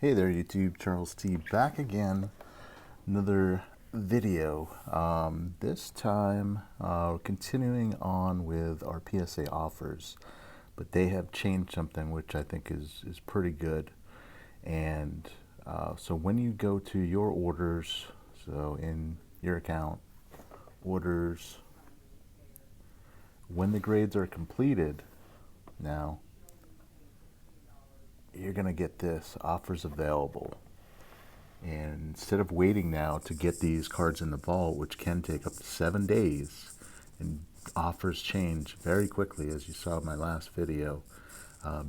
Hey there YouTube, Charles T back again. Another video. This time continuing on with our PSA offers, but they have changed something which I think is pretty good. And so when you go to your orders, so in your account, orders, when the grades are completed, now you're gonna get this offers available. And instead of waiting now to get these cards in the vault, which can take up to 7 days, and offers change very quickly, as you saw in my last video,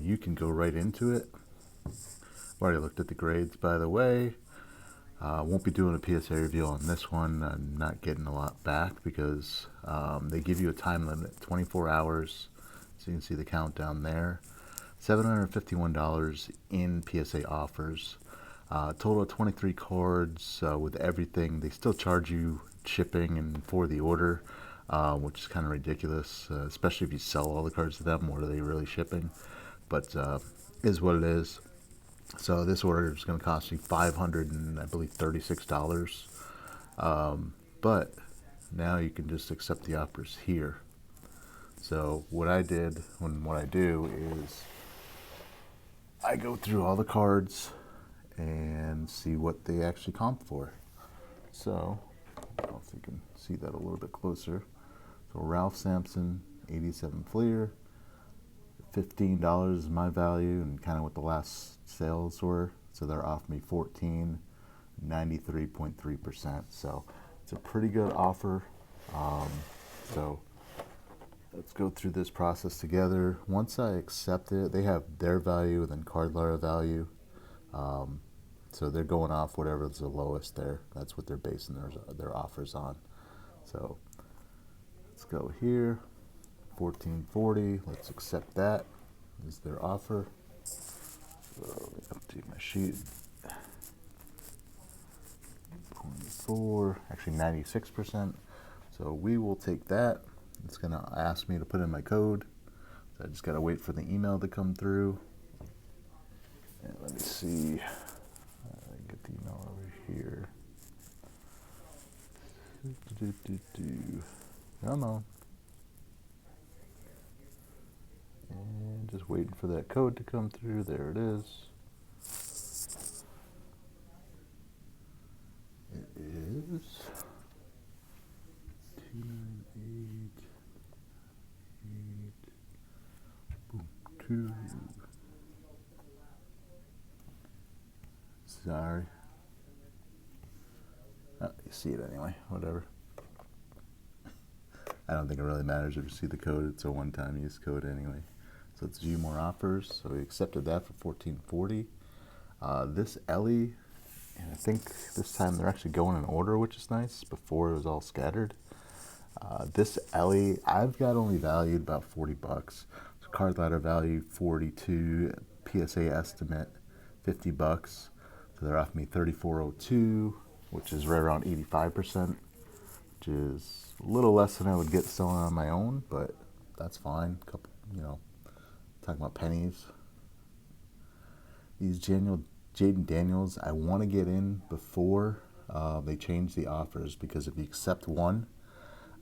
you can go right into it. I've already looked at the grades, by the way. Won't be doing a PSA review on this one. I'm not getting a lot back because they give you a time limit, 24 hours. So you can see the countdown there. $751 in PSA offers. Total of 23 cards with everything. They still charge you shipping and for the order, which is kind of ridiculous, especially if you sell all the cards to them. What are they really shipping? But is what it is. So this order is going to cost you $500 and I believe $36. But now you can just accept the offers here. So what I did, what I do is I go through all the cards and see what they actually comp for. So, I don't know if you can see that a little bit closer. So Ralph Sampson, 87 Fleer, $15 is my value, and kind of what the last sales were. So they're off me 14, 93.3%. So it's a pretty good offer. So let's go through this process together. Once I accept it, they have their value and then card value. So they're going off whatever's the lowest there. That's what they're basing their offers on. So let's go here, 1440. Let's accept that is their offer. So let me update my sheet. 24, actually 96%. So we will take that. It's gonna ask me to put in my code. So I just gotta wait for the email to come through. And let me see. Get the email over here. Come on. And just waiting for that code to come through. There it is. It is 298 2. Sorry. Oh, you see it anyway. Whatever. I don't think it really matters if you see the code. It's a one-time use code anyway. So let's view more offers. So we accepted that for $14.40. This Ellie, and I think this time they're actually going in order, which is nice. Before it was all scattered. This Ellie, I've got only valued about $40. So card ladder value 42, PSA estimate $50. So they're offering me 3402, which is right around 85%, which is a little less than I would get selling on my own, but that's fine. Couple, talking about pennies. These Jaden Daniels, I want to get in before they change the offers, because if you accept one,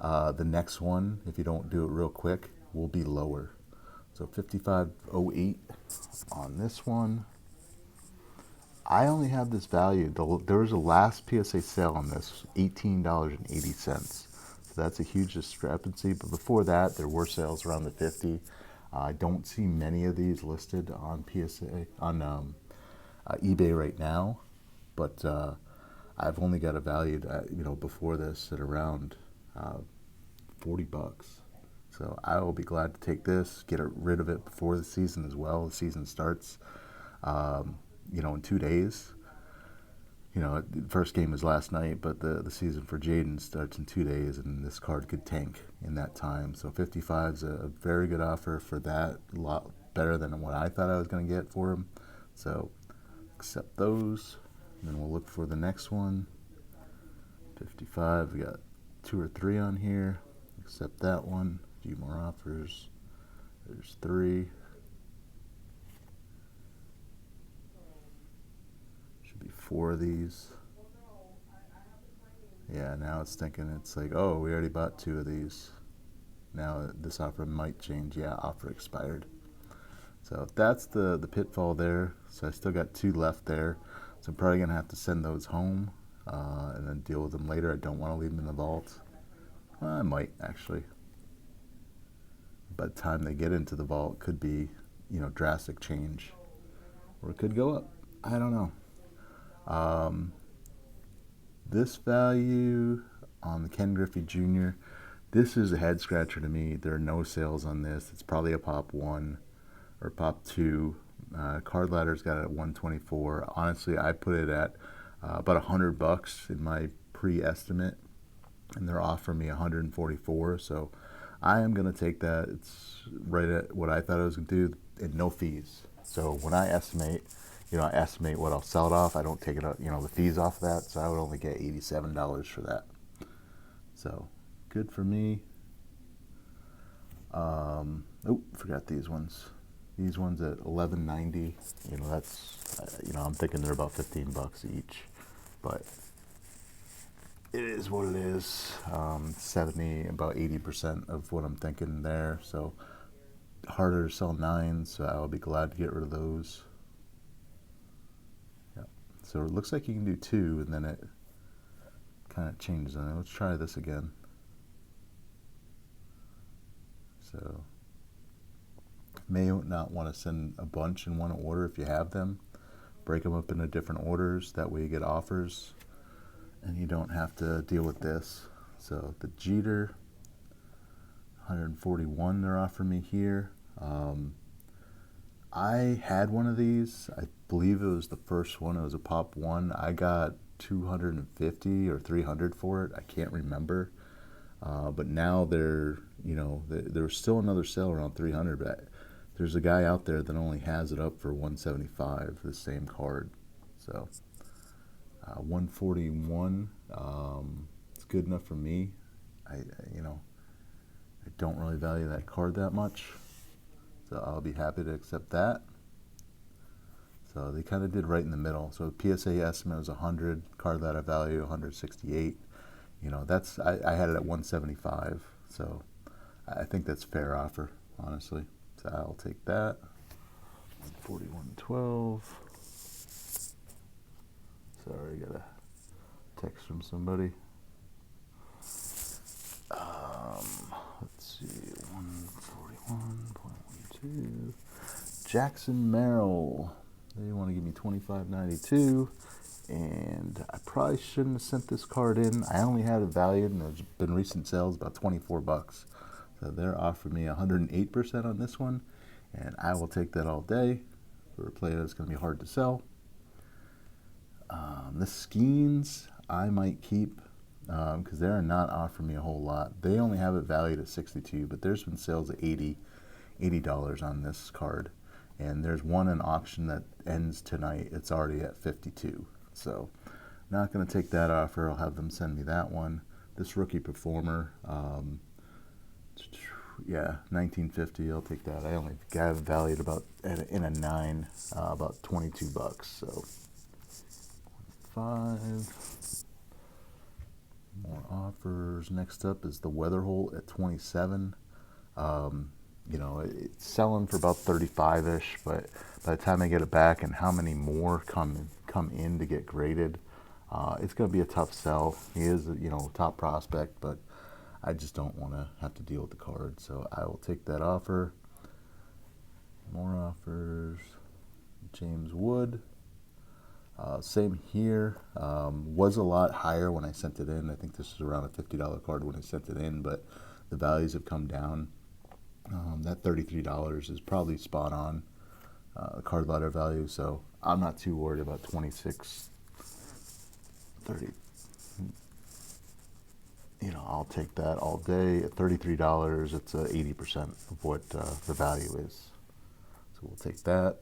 the next one, if you don't do it real quick, will be lower. So 5508 on this one. I only have this value. There was a last PSA sale on this, $18.80. So that's a huge discrepancy. But before that, there were sales around the 50. I don't see many of these listed on PSA on eBay right now, but I've only got it valued at, before this at around $40. So I will be glad to take this, get rid of it before the season as well. The season starts, in 2 days. The first game was last night, but the season for Jaden starts in 2 days, and this card could tank in that time. So 55 is a very good offer for that. A lot better than what I thought I was going to get for him. So accept those, and then we'll look for the next one. 55, we got 2 or 3 on here. Accept that one. A few more offers. There's 3. 4 of these. Yeah, now it's thinking, it's like, oh, we already bought 2 of these. Now this offer might change. Yeah, offer expired. So that's the pitfall there. So I still got 2 left there. So I'm probably going to have to send those home and then deal with them later. I don't want to leave them in the vault. Well, I might, actually. By the time they get into the vault, could be, drastic change. Or it could go up. I don't know. This value on the Ken Griffey Jr., this is a head scratcher to me. There are no sales on this. It's probably a pop 1 or pop 2. Card Ladder's got it at 124. Honestly, I put it at about $100 in my pre-estimate, and they're offering me 144. So I am going to take that. It's right at what I thought I was going to do, and no fees. So when I estimate, I estimate what I'll sell it off. I don't take it out, the fees off of that. So I would only get $87 for that. So good for me. Forgot these ones. These ones at $11.90. That's I'm thinking they're about $15 each, but it is what it is. 70, about 80% of what I'm thinking there. So harder to sell 9s. So I'll be glad to get rid of those. Yep. So it looks like you can do 2, and then it kind of changes on it. Let's try this again. So may not want to send a bunch in one order if you have them. Break them up into different orders. That way you get offers and you don't have to deal with this. So the Jeter, 141 they're offering me here. I had one of these. I believe it was the first one. It was a pop 1. I got 250 or 300 for it. I can't remember. But now there's still another sale around 300, but there's a guy out there that only has it up for 175, the same card. So 141, it's good enough for me. I don't really value that card that much, so I'll be happy to accept that. So they kind of did right in the middle. So PSA estimate was 100, card ladder value 168. That's I had it at 175, so I think that's fair offer, honestly. So I'll take that. 41.12. Sorry, I got a text from somebody. Let's see, 141.12. Jackson Merrill. They want to give me $25.92. And I probably shouldn't have sent this card in. I only had it valued, and there's been recent sales about $24. So they're offering me 108% on this one, and I will take that all day for a player that's going to be hard to sell. The Skeens I might keep because they're not offering me a whole lot. They only have it valued at 62, but there's been sales at $80 on this card, and there's one in auction that ends tonight. It's already at 52. So not going to take that offer. I'll have them send me that one. This Rookie Performer, yeah, 1950. I'll take that. I only got it valued about in a 9, about $22. So 5 more offers. Next up is the Weather Hole at 27. It's selling for about 35-ish, but by the time I get it back and how many more come in to get graded, it's going to be a tough sell. He is, top prospect, but I just don't want to have to deal with the card, so I will take that offer. More offers. James Wood. Same here. Was a lot higher when I sent it in. I think this is around a $50 card when I sent it in, but the values have come down. That $33 is probably spot on the card ladder value, so I'm not too worried about 26, 30. I'll take that all day. At $33, it's 80% of what the value is. So we'll take that.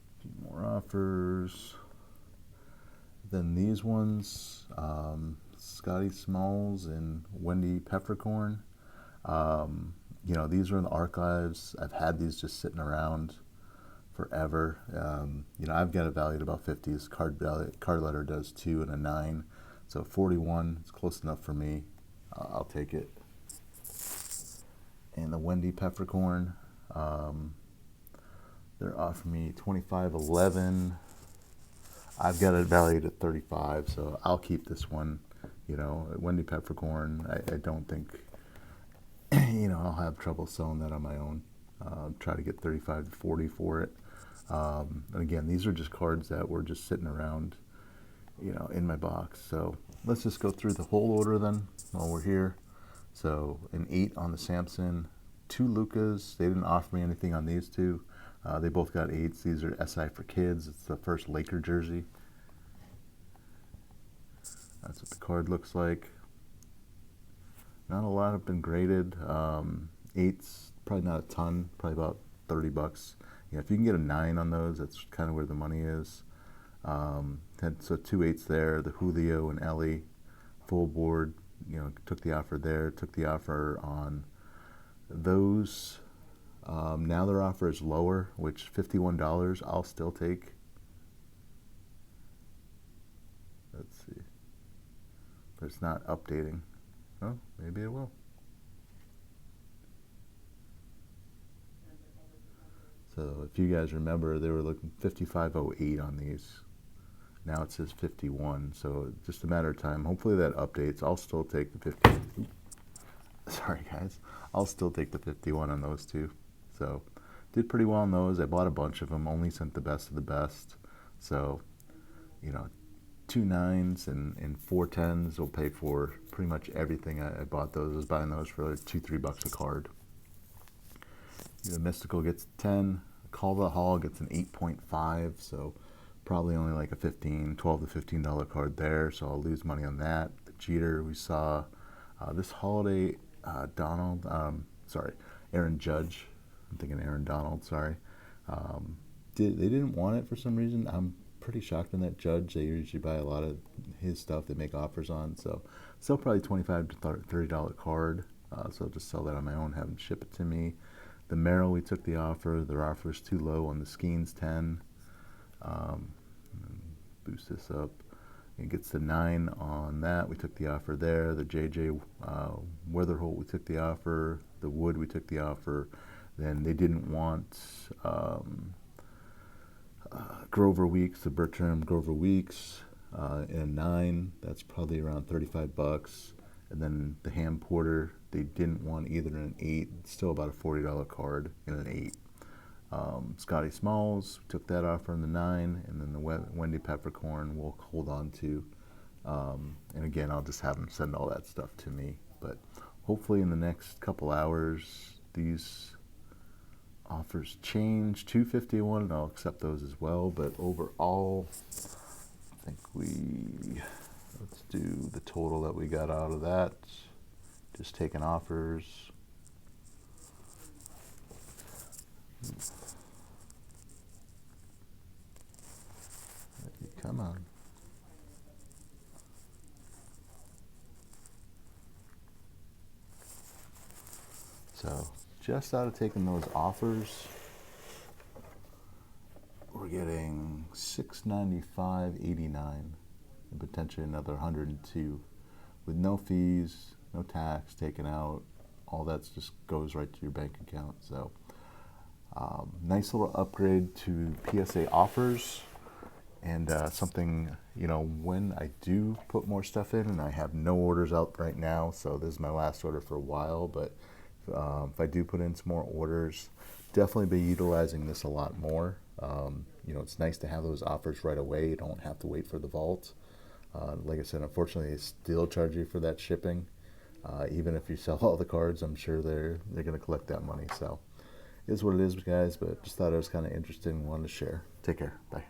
A few more offers. Then these ones, Scotty Smalls and Wendy Peppercorn. These are in the archives. I've had these just sitting around forever. You know, I've got it valued about 50. Card letter does 2 and a 9, so 41 is close enough for me. I'll take it. And the Wendy peppercorn, they're offering me 25.11. I've got it valued at 35, so I'll keep this one. You know, Wendy peppercorn, I don't think, you know, I'll have trouble selling that on my own. Try to get 35 to 40 for it. And again, these are just cards that were just sitting around, you know, in my box. So let's just go through the whole order then while we're here. So an 8 on the Samson, 2 Lucas. They didn't offer me anything on these two. They both got 8s. These are SI for kids. It's the first Laker jersey. That's what the card looks like. Not a lot have been graded. 8s, probably not a ton, probably about 30 bucks. Yeah, if you can get a 9 on those, that's kind of where the money is. So 2 8s there. The Julio and Ellie full board, you know, took the offer there, took the offer on those. Now their offer is lower, which $51 I'll still take. Let's see. But it's not updating. Oh, maybe it will. So if you guys remember, they were looking 55.08 on these. Now it says 51, so just a matter of time. Hopefully that updates. I'll still take the 50. Sorry guys, I'll still take the 51 on those two. So did pretty well on those. I bought a bunch of them. Only sent the best of the best. So, you know, 2 9s and 4 10s will pay for pretty much everything. I bought those. I was buying those for like $2-3 a card. The Mystical gets 10. Call the Hall gets an 8.5. So probably only like a $12 to $15 card there. So I'll lose money on that. The Jeter we saw this holiday. Aaron Judge. I'm thinking Aaron Donald. Sorry. They didn't want it for some reason. I'm pretty shocked on that Judge. They usually buy a lot of his stuff they make offers on. So still probably $25 to $30 card. So I'll just sell that on my own, have them ship it to me. The Merrill, we took the offer. Their offer is too low on the Skeens 10. Boost this up. It gets the 9 on that. We took the offer there. The JJ Weatherholt, we took the offer. The Wood, we took the offer. Then they didn't want Grover Weeks, the Bertram Grover Weeks, and 9. That's probably around 35 bucks. And then the Ham Porter, they didn't want either an 8. It's still about a $40 card in an 8. Scotty Smalls, took that offer in the 9, and then the Wendy Peppercorn we'll hold on to. And again, I'll just have them send all that stuff to me. But hopefully in the next couple hours, these offers change to 51, and I'll accept those as well. But overall, I think let's do the total that we got out of that. Just taking offers. Come on. So just out of taking those offers, we're getting $695.89 and potentially another 102 with no fees, no tax taken out. All that just goes right to your bank account. So nice little upgrade to PSA offers. And something, you know, when I do put more stuff in, and I have no orders out right now, so this is my last order for a while, but if I do put in some more orders, definitely be utilizing this a lot more. You know, it's nice to have those offers right away. You don't have to wait for the vault. Like I said, unfortunately, they still charge you for that shipping. Even if you sell all the cards, I'm sure they're going to collect that money. So it is what it is, guys, but just thought it was kind of interesting and wanted to share. Take care. Bye.